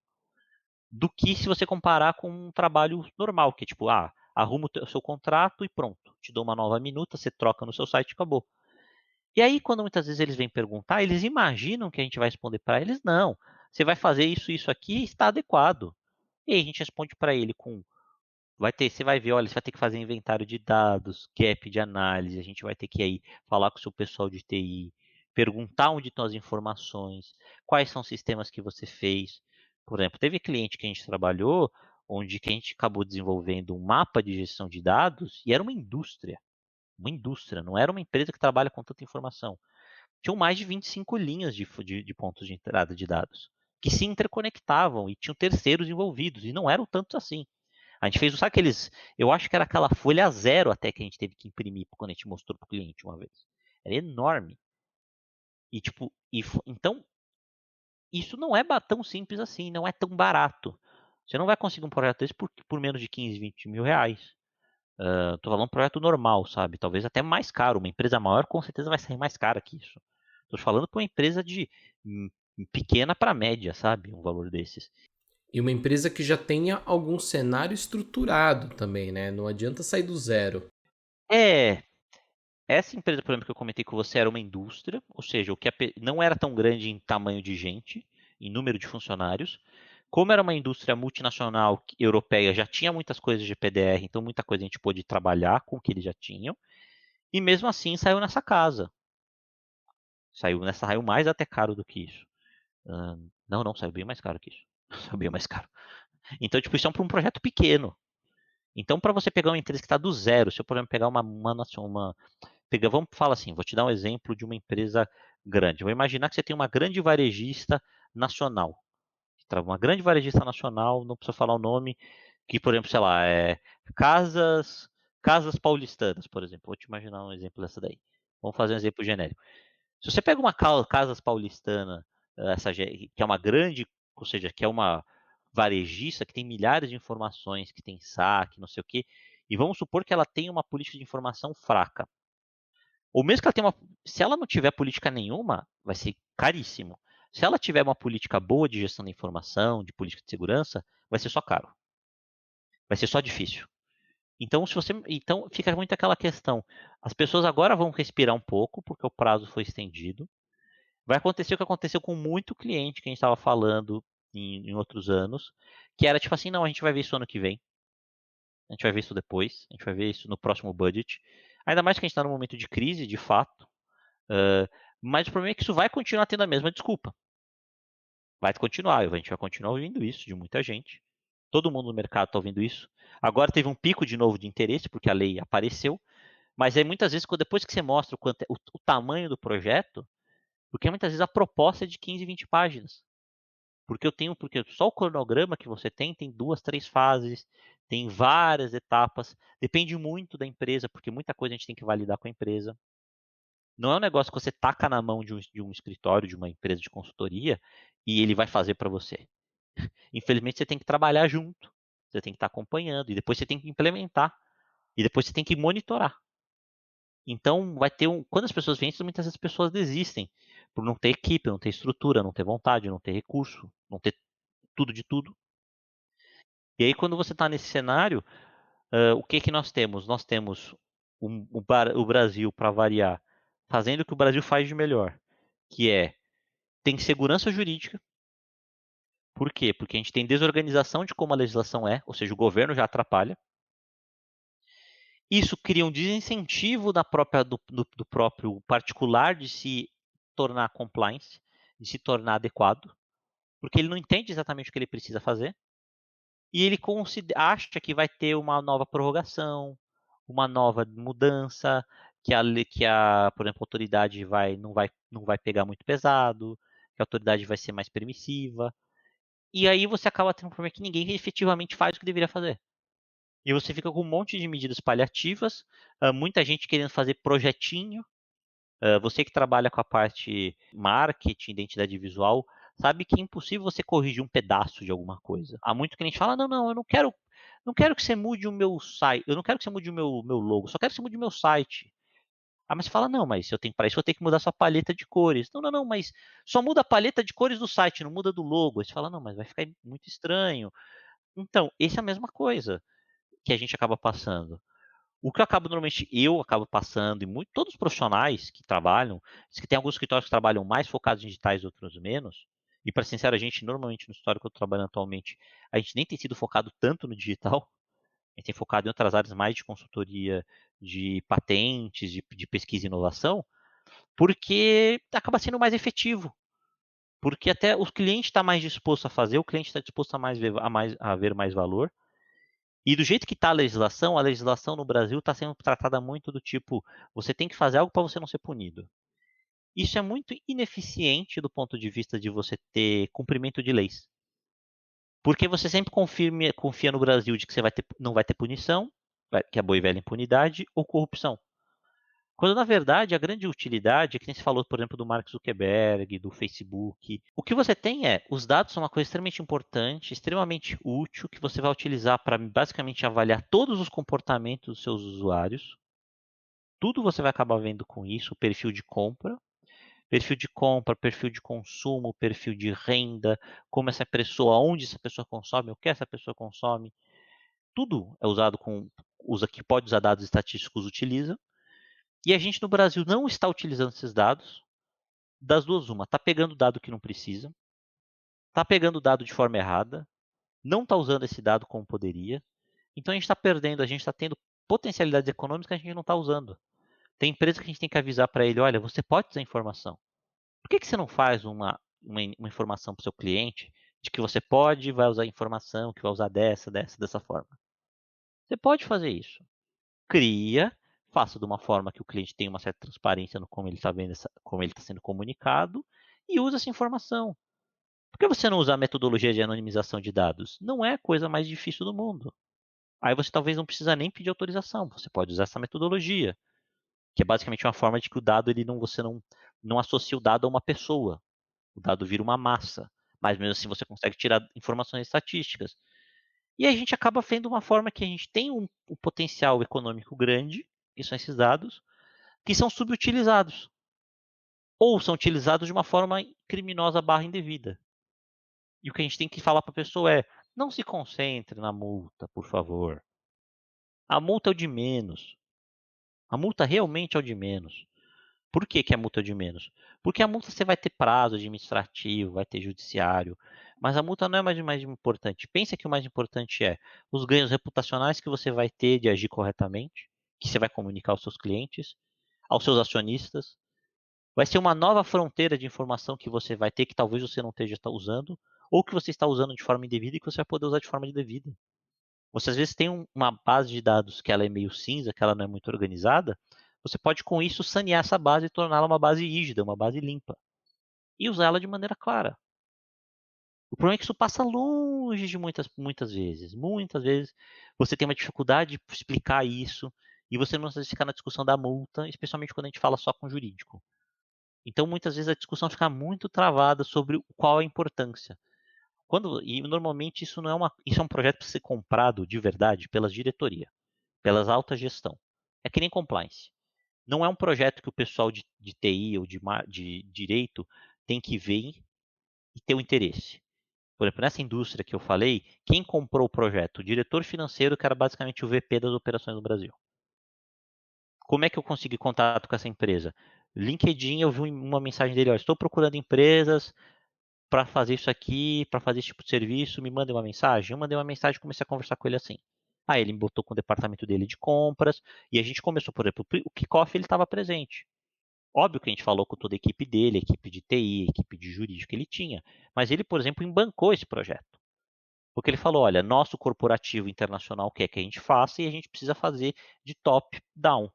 do que se você comparar com um trabalho normal, que é tipo, arruma o seu contrato e pronto. Te dou uma nova minuta, você troca no seu site e acabou. E aí, quando muitas vezes eles vêm perguntar, eles imaginam que a gente vai responder para eles, não. Você vai fazer isso aqui, está adequado. E aí a gente responde para ele com, você vai ver, olha, você vai ter que fazer inventário de dados, gap de análise, a gente vai ter que aí falar com o seu pessoal de TI, perguntar onde estão as informações, quais são os sistemas que você fez. Por exemplo, teve cliente que a gente trabalhou, onde que a gente acabou desenvolvendo um mapa de gestão de dados e era uma indústria, não era uma empresa que trabalha com tanta informação. Tinham mais de 25 linhas de pontos de entrada de dados, que se interconectavam e tinham terceiros envolvidos, e não eram tantos assim. A gente fez, sabe aqueles, eu acho que era aquela folha zero até que a gente teve que imprimir quando a gente mostrou para o cliente uma vez. Era enorme. E tipo, então, isso não é tão simples assim, não é tão barato. Você não vai conseguir um projeto desse por menos de 15, 20 mil reais. Tô falando um projeto normal, sabe? Talvez até mais caro. Uma empresa maior com certeza vai sair mais cara que isso. Tô falando para uma empresa de pequena para média, sabe? Um valor desses. E uma empresa que já tenha algum cenário estruturado também, né? Não adianta sair do zero. É, essa empresa, por exemplo, que eu comentei com você era uma indústria, ou seja, o que não era tão grande em tamanho de gente, em número de funcionários. Como era uma indústria multinacional europeia, já tinha muitas coisas de PDR, então muita coisa a gente pôde trabalhar com o que eles já tinham. E mesmo assim saiu nessa casa. Saiu mais até caro do que isso. Não, saiu bem mais caro que isso. Saiu bem mais caro. Então, tipo, isso é para um projeto pequeno. Então, para você pegar uma empresa que está do zero, se eu, por exemplo, pegar vamos falar assim, vou te dar um exemplo de uma empresa grande. Vou imaginar que você tem uma grande varejista nacional. Uma grande varejista nacional, não precisa falar o nome, que, por exemplo, sei lá, Casas Paulistanas, por exemplo. Vou te imaginar um exemplo dessa daí. Vamos fazer um exemplo genérico. Se você pega uma Casas Paulistana, que é uma grande, ou seja, que é uma varejista que tem milhares de informações, que tem saque, não sei o quê, e vamos supor que ela tenha uma política de informação fraca. Ou mesmo que ela tenha se ela não tiver política nenhuma, vai ser caríssimo. Se ela tiver uma política boa de gestão da informação, de política de segurança, vai ser só caro. Vai ser só difícil. Então fica muito aquela questão. As pessoas agora vão respirar um pouco, porque o prazo foi estendido. Vai acontecer o que aconteceu com muito cliente que a gente estava falando em outros anos, que era tipo assim, não, a gente vai ver isso ano que vem, a gente vai ver isso depois, a gente vai ver isso no próximo budget. Ainda mais que a gente está num momento de crise, de fato. Mas o problema é que isso vai continuar tendo a mesma desculpa. Vai continuar, a gente vai continuar ouvindo isso de muita gente. Todo mundo no mercado está ouvindo isso. Agora teve um pico de novo de interesse, porque a lei apareceu. Mas aí muitas vezes, depois que você mostra o tamanho do projeto, porque muitas vezes a proposta é de 15, 20 páginas. Porque só o cronograma que você tem 2, 3 fases, tem várias etapas, depende muito da empresa, porque muita coisa a gente tem que validar com a empresa. Não é um negócio que você taca na mão de um escritório, de uma empresa de consultoria, e ele vai fazer para você. Infelizmente, você tem que trabalhar junto, você tem que estar acompanhando, e depois você tem que implementar, e depois você tem que monitorar. Então, quando as pessoas vêm, muitas vezes as pessoas desistem por não ter equipe, não ter estrutura, não ter vontade, não ter recurso, não ter tudo de tudo. E aí, quando você está nesse cenário, o que que nós temos? Nós temos o Brasil, para variar, fazendo o que o Brasil faz de melhor, que tem segurança jurídica. Por quê? Porque a gente tem desorganização de como a legislação é, ou seja, o governo já atrapalha. Isso cria um desincentivo do próprio particular de se tornar compliance, de se tornar adequado, porque ele não entende exatamente o que ele precisa fazer, e ele acha que vai ter uma nova prorrogação, uma nova mudança, por exemplo, a autoridade não vai pegar muito pesado, que a autoridade vai ser mais permissiva, e aí você acaba tendo um problema que ninguém efetivamente faz o que deveria fazer. E você fica com um monte de medidas paliativas, muita gente querendo fazer projetinho. Você que trabalha com a parte marketing, identidade visual, sabe que é impossível você corrigir um pedaço de alguma coisa. Há muito cliente fala, não, não, eu não quero que você mude o meu site, eu não quero que você mude o meu logo, só quero que você mude o meu site. Ah, mas você fala, não, mas para isso eu tenho que mudar sua paleta de cores. Não, não, não, mas só muda a paleta de cores do site, não muda do logo. Aí você fala, não, mas vai ficar muito estranho. Então, essa é a mesma coisa que a gente acaba passando. O que eu acabo passando, e todos os profissionais que trabalham, diz que tem alguns escritórios que trabalham mais focados em digitais, outros menos. E para ser sincero, a gente, normalmente no escritório que eu estou trabalhando atualmente, a gente nem tem sido focado tanto no digital. A gente tem focado em outras áreas mais de consultoria, de patentes, de pesquisa e inovação, porque acaba sendo mais efetivo. Porque até o cliente está mais disposto a fazer, o cliente está disposto a ver mais valor. E do jeito que está a legislação no Brasil está sendo tratada muito do tipo, você tem que fazer algo para você não ser punido. Isso é muito ineficiente do ponto de vista de você ter cumprimento de leis. Porque você sempre confia no Brasil de que não vai ter punição, que é a boa e velha impunidade, ou corrupção. Quando, na verdade, a grande utilidade é que nem se falou, por exemplo, do Mark Zuckerberg, do Facebook. O que você tem os dados são uma coisa extremamente importante, extremamente útil, que você vai utilizar para basicamente avaliar todos os comportamentos dos seus usuários. Tudo você vai acabar vendo com isso, perfil de compra, perfil de consumo, perfil de renda, como essa pessoa, onde essa pessoa consome, o que essa pessoa consome. Tudo é usado que pode usar dados estatísticos, utiliza. E a gente no Brasil não está utilizando esses dados. Das duas, uma, está pegando dado que não precisa, está pegando dado de forma errada, não está usando esse dado como poderia. Então a gente está perdendo, a gente está tendo potencialidades econômicas que a gente não está usando. Tem empresa que a gente tem que avisar para ele, olha, você pode usar informação. Por que você não faz uma informação para o seu cliente de que você pode e vai usar informação, que vai usar dessa forma? Você pode fazer isso. Cria, faça de uma forma que o cliente tenha uma certa transparência no como ele está vendo, como ele está sendo comunicado e use essa informação. Por que você não usa a metodologia de anonimização de dados? Não é a coisa mais difícil do mundo. Aí você talvez não precisa nem pedir autorização. Você pode usar essa metodologia, que é basicamente uma forma de que o dado você não associa o dado a uma pessoa. O dado vira uma massa, mas mesmo assim você consegue tirar informações estatísticas. E a gente acaba vendo uma forma que a gente tem um potencial econômico grande, que são esses dados, que são subutilizados. Ou são utilizados de uma forma criminosa barra indevida. E o que a gente tem que falar para a pessoa é, não se concentre na multa, por favor. A multa é o de menos. A multa realmente é o de menos. Por que a multa é o de menos? Porque a multa você vai ter prazo administrativo, vai ter judiciário. Mas a multa não é mais importante. Pensa que o mais importante é os ganhos reputacionais que você vai ter de agir corretamente, que você vai comunicar aos seus clientes, aos seus acionistas. Vai ser uma nova fronteira de informação que você vai ter que talvez você não esteja usando, ou que você está usando de forma indevida e que você vai poder usar de forma devida. Você às vezes tem uma base de dados que ela é meio cinza, que ela não é muito organizada. Você pode com isso sanear essa base e torná-la uma base rígida, uma base limpa. E usá-la de maneira clara. O problema é que isso passa longe de muitas vezes. Muitas vezes você tem uma dificuldade de explicar isso e você não precisa ficar na discussão da multa, especialmente quando a gente fala só com o jurídico. Então, muitas vezes a discussão fica muito travada sobre qual a importância. E normalmente isso não é isso é um projeto para ser comprado de verdade pelas diretoria, pelas alta gestão. É que nem compliance. Não é um projeto que o pessoal de TI ou de direito tem que ver e ter o interesse. Por exemplo, nessa indústria que eu falei, quem comprou o projeto? O diretor financeiro, que era basicamente o VP das operações no Brasil. Como é que eu consegui contato com essa empresa? LinkedIn, eu vi uma mensagem dele: estou procurando empresas para fazer isso aqui, para fazer esse tipo de serviço, me mandem uma mensagem. Eu mandei uma mensagem e comecei a conversar com ele assim. Aí ele me botou com o departamento dele de compras e a gente começou, por exemplo, o kickoff ele estava presente. Óbvio que a gente falou com toda a equipe dele, a equipe de TI, a equipe de jurídico que ele tinha, mas ele, por exemplo, embancou esse projeto. Porque ele falou: olha, nosso corporativo internacional quer que a gente faça e a gente precisa fazer de top down.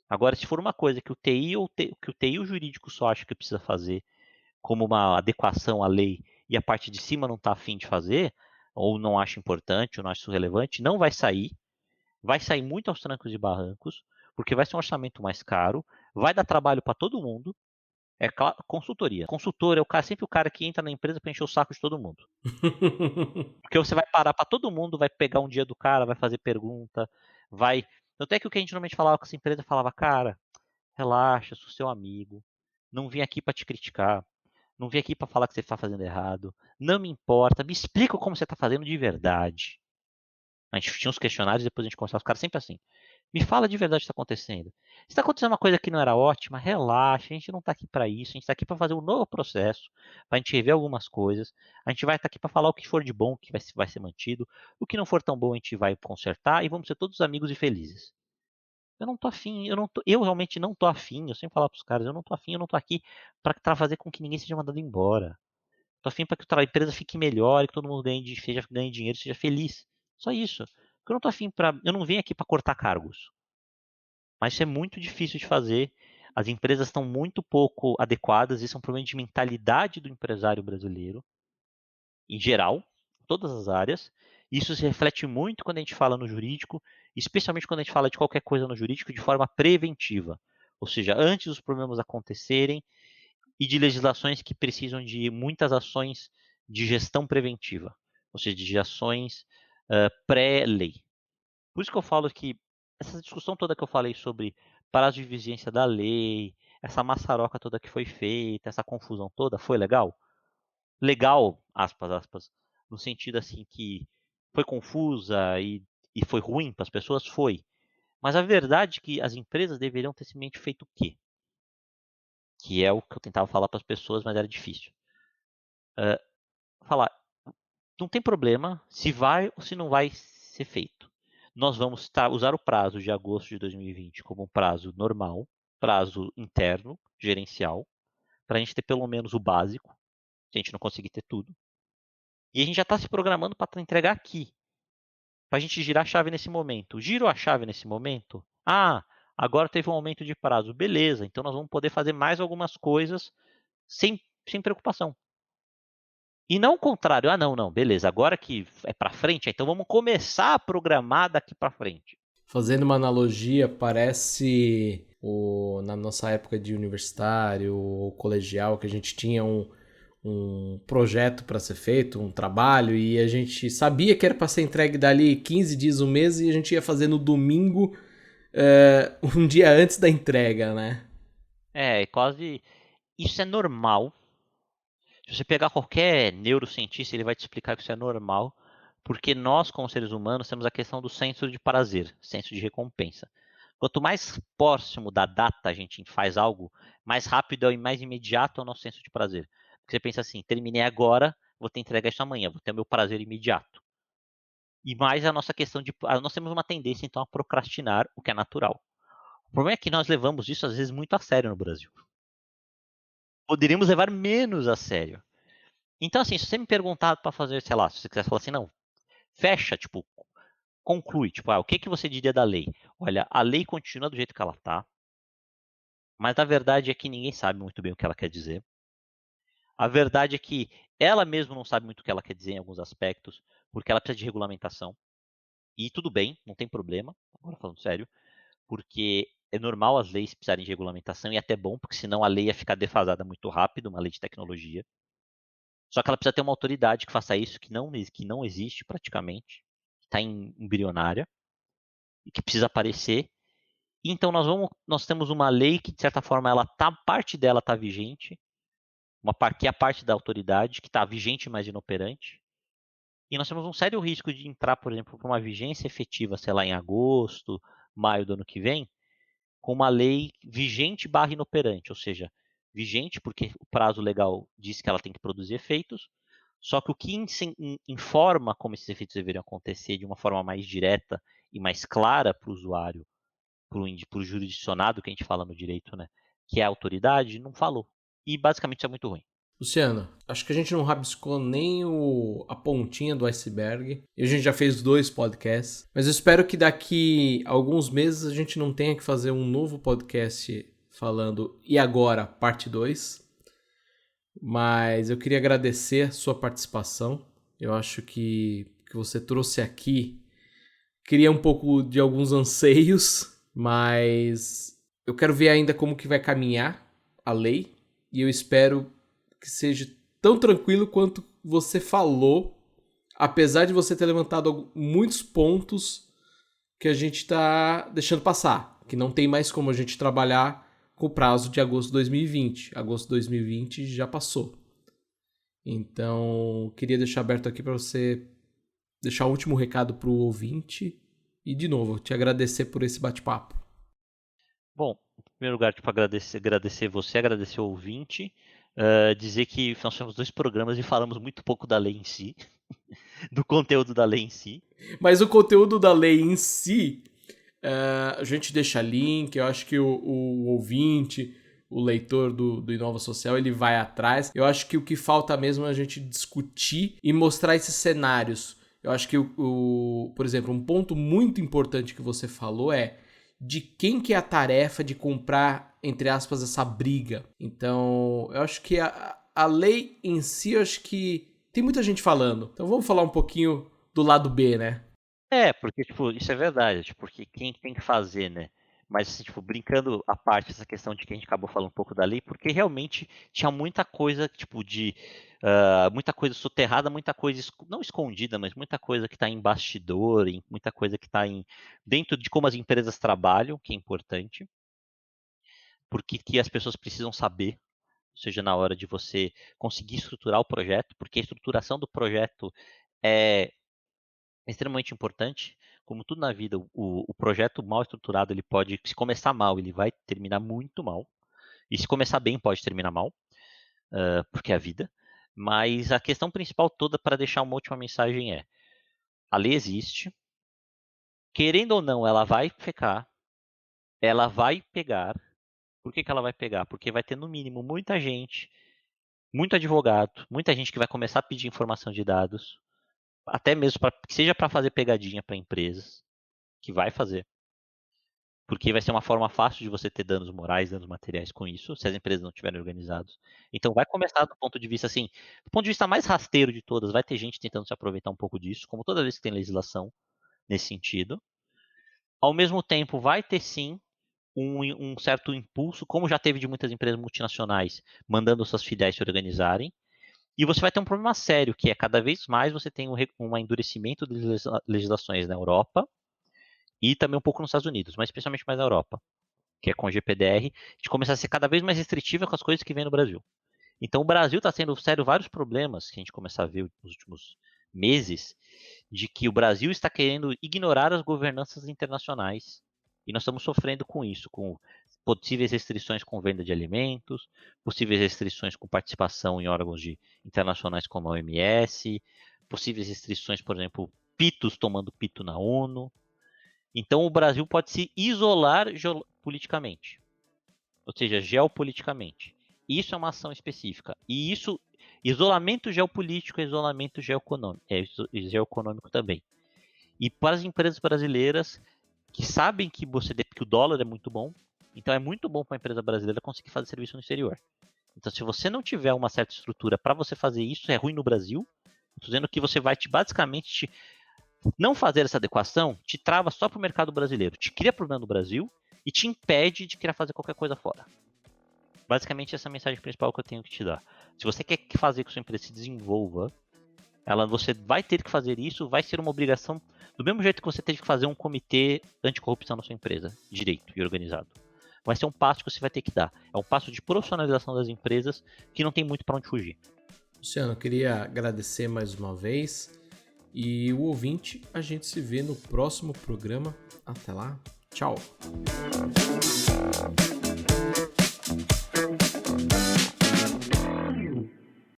Agora, se for uma coisa que o TI e o jurídico só acha que precisa fazer como uma adequação à lei e a parte de cima não está afim de fazer, ou não acha importante, ou não acha isso relevante, não vai sair muito aos trancos e barrancos, porque vai ser um orçamento mais caro, vai dar trabalho para todo mundo. É consultoria. Consultor é sempre o cara que entra na empresa para encher o saco de todo mundo. Porque você vai parar para todo mundo, vai pegar um dia do cara, vai fazer pergunta, vai. Tanto é que o que a gente normalmente falava com essa empresa, falava: cara, relaxa, sou seu amigo, não vim aqui para te criticar, não vim aqui para falar que você está fazendo errado, não me importa, me explica como você está fazendo de verdade. A gente tinha uns questionários, depois a gente conversava com os caras sempre assim: me fala de verdade o que está acontecendo. Se está acontecendo uma coisa que não era ótima, relaxa, a gente não está aqui para isso, a gente está aqui para fazer um novo processo, para a gente rever algumas coisas, a gente vai estar aqui para falar o que for de bom, que vai ser mantido, o que não for tão bom a gente vai consertar e vamos ser todos amigos e felizes. Eu não tô afim, eu realmente não tô afim, eu sempre falo para os caras: eu não tô afim, eu não tô aqui para fazer com que ninguém seja mandado embora. Tô afim para que a empresa fique melhor, que todo mundo ganhe dinheiro, seja feliz. Só isso. Eu não tô afim eu não venho aqui para cortar cargos. Mas isso é muito difícil de fazer. As empresas estão muito pouco adequadas, isso é um problema de mentalidade do empresário brasileiro, em geral, em todas as áreas. Isso se reflete muito quando a gente fala no jurídico, especialmente quando a gente fala de qualquer coisa no jurídico de forma preventiva. Ou seja, antes dos problemas acontecerem e de legislações que precisam de muitas ações de gestão preventiva, ou seja, de ações pré-lei. Por isso que eu falo que essa discussão toda que eu falei sobre prazo de vigência da lei, essa maçaroca toda que foi feita, essa confusão toda, foi legal? Legal, aspas, aspas, no sentido assim que foi confusa e foi ruim para as pessoas? Foi. Mas a verdade é que as empresas deveriam ter simplesmente feito o quê? Que é o que eu tentava falar para as pessoas, mas era difícil. Falar: não tem problema se vai ou se não vai ser feito. Nós vamos usar o prazo de agosto de 2020 como um prazo normal, prazo interno, gerencial, para a gente ter pelo menos o básico, se a gente não conseguir ter tudo. E a gente já está se programando para entregar aqui, para a gente girar a chave nesse momento. Girou a chave nesse momento? Ah, agora teve um aumento de prazo. Beleza, então nós vamos poder fazer mais algumas coisas sem preocupação. E não o contrário: ah, não, não, beleza, agora que é para frente, então vamos começar a programar daqui para frente. Fazendo uma analogia, parece na nossa época de universitário ou colegial, que a gente tinha um projeto para ser feito, um trabalho, e a gente sabia que era para ser entregue dali 15 dias, um mês, e a gente ia fazer no domingo, um dia antes da entrega, né? Quase. Isso é normal. Se você pegar qualquer neurocientista, ele vai te explicar que isso é normal, porque nós, como seres humanos, temos a questão do senso de prazer, senso de recompensa. Quanto mais próximo da data a gente faz algo, mais rápido e mais imediato é o nosso senso de prazer. Porque você pensa assim: terminei agora, vou ter entregar isso amanhã, vou ter o meu prazer imediato. E mais a nossa questão de. Nós temos uma tendência, então, a procrastinar, o que é natural. O problema é que nós levamos isso, às vezes, muito a sério no Brasil. Poderíamos levar menos a sério. Então, assim, se você me perguntar para fazer, sei lá, se você quiser falar assim, não, fecha, tipo, conclui, tipo, o que, que você diria da lei? Olha, a lei continua do jeito que ela tá, mas a verdade é que ninguém sabe muito bem o que ela quer dizer. A verdade é que ela mesma não sabe muito o que ela quer dizer em alguns aspectos, porque ela precisa de regulamentação. E tudo bem, não tem problema, agora falando sério, porque é normal as leis precisarem de regulamentação e é até bom, porque senão a lei ia ficar defasada muito rápido, uma lei de tecnologia. Só que ela precisa ter uma autoridade que faça isso, que não existe praticamente, que está embrionária e que precisa aparecer. Então nós temos uma lei que de certa forma parte dela está vigente, que é a parte da autoridade que está vigente, mas inoperante. E nós temos um sério risco de entrar, por exemplo, para uma vigência efetiva, sei lá, em agosto, maio do ano que vem, com uma lei vigente barra inoperante, ou seja, vigente porque o prazo legal diz que ela tem que produzir efeitos, só que o que informa como esses efeitos deveriam acontecer de uma forma mais direta e mais clara para o usuário, para o jurisdicionado que a gente fala no direito, né, que é a autoridade, não falou. E basicamente isso é muito ruim. Luciano, acho que a gente não rabiscou nem a pontinha do iceberg. E a gente já fez 2 podcasts. Mas eu espero que daqui a alguns meses a gente não tenha que fazer um novo podcast falando e agora, parte 2. Mas eu queria agradecer a sua participação. Eu acho que você trouxe aqui. Queria um pouco de alguns anseios, mas eu quero ver ainda como que vai caminhar a lei. E eu espero que seja tão tranquilo quanto você falou, apesar de você ter levantado muitos pontos que a gente está deixando passar, que não tem mais como a gente trabalhar com o prazo de agosto de 2020. Agosto de 2020 já passou. Então, queria deixar aberto aqui para você deixar o último recado para o ouvinte e, de novo, te agradecer por esse bate-papo. Bom, em primeiro lugar, tipo, agradecer você, agradecer o ouvinte, dizer que nós tivemos 2 programas e falamos muito pouco da lei em si, do conteúdo da lei em si. Mas o conteúdo da lei em si, a gente deixa link, eu acho que o ouvinte, o leitor do Inova Social, ele vai atrás. Eu acho que o que falta mesmo é a gente discutir e mostrar esses cenários. Eu acho que, por exemplo, um ponto muito importante que você falou é de quem que é a tarefa de comprar, entre aspas, essa briga. Então, eu acho que a lei em si, eu acho que tem muita gente falando. Então vamos falar um pouquinho do lado B, né? É, porque, tipo, isso é verdade, tipo, porque quem tem que fazer, né? Mas, assim, tipo, brincando à parte essa questão de que a gente acabou falando um pouco da lei, porque realmente tinha muita coisa, tipo, muita coisa soterrada, muita coisa, não escondida, mas muita coisa que está em bastidor, muita coisa que está dentro de como as empresas trabalham, que é importante, porque que as pessoas precisam saber, ou seja, na hora de você conseguir estruturar o projeto, porque a estruturação do projeto é extremamente importante. Como tudo na vida, o projeto mal estruturado, ele pode, se começar mal, ele vai terminar muito mal. E se começar bem, pode terminar mal, porque é a vida. Mas a questão principal toda, para deixar uma última mensagem é: a lei existe, querendo ou não, ela vai ficar, ela vai pegar. Por que ela vai pegar? Porque vai ter, no mínimo, muita gente, muito advogado, muita gente que vai começar a pedir informação de dados, até mesmo que seja para fazer pegadinha para empresas, que vai fazer. Porque vai ser uma forma fácil de você ter danos morais, danos materiais com isso, se as empresas não estiverem organizadas. Então vai começar do ponto de vista assim, do ponto de vista mais rasteiro de todas, vai ter gente tentando se aproveitar um pouco disso, como toda vez que tem legislação nesse sentido. Ao mesmo tempo, vai ter sim um certo impulso, como já teve de muitas empresas multinacionais, mandando suas filiais se organizarem. E você vai ter um problema sério, que é cada vez mais você tem um endurecimento de legislações na Europa e também um pouco nos Estados Unidos, mas especialmente mais na Europa, que é com o GPDR, de começar a ser cada vez mais restritiva com as coisas que vem no Brasil. Então o Brasil está tendo, sério, vários problemas que a gente começa a ver nos últimos meses, de que o Brasil está querendo ignorar as governanças internacionais. E nós estamos sofrendo com isso, com possíveis restrições com venda de alimentos, possíveis restrições com participação em órgãos internacionais como a OMS, possíveis restrições, por exemplo, pitos tomando pito na ONU. Então o Brasil pode se isolar politicamente, ou seja, geopoliticamente. Isso é uma ação específica. E isso, isolamento geopolítico é isolamento geoeconômico também. E para as empresas brasileiras que sabem que o dólar é muito bom, então é muito bom para a empresa brasileira conseguir fazer serviço no exterior. Então, se você não tiver uma certa estrutura para você fazer isso, é ruim no Brasil. Estou dizendo que você vai basicamente não fazer essa adequação, te trava só para o mercado brasileiro, te cria problema no Brasil e te impede de querer fazer qualquer coisa fora. Basicamente, essa é a mensagem principal que eu tenho que te dar. Se você quer fazer que sua empresa se desenvolva, você vai ter que fazer isso, vai ser uma obrigação, do mesmo jeito que você teve que fazer um comitê anticorrupção na sua empresa, direito e organizado. Vai ser um passo que você vai ter que dar. É um passo de profissionalização das empresas que não tem muito para onde fugir. Luciano, eu queria agradecer mais uma vez. E o ouvinte, a gente se vê no próximo programa. Até lá, tchau!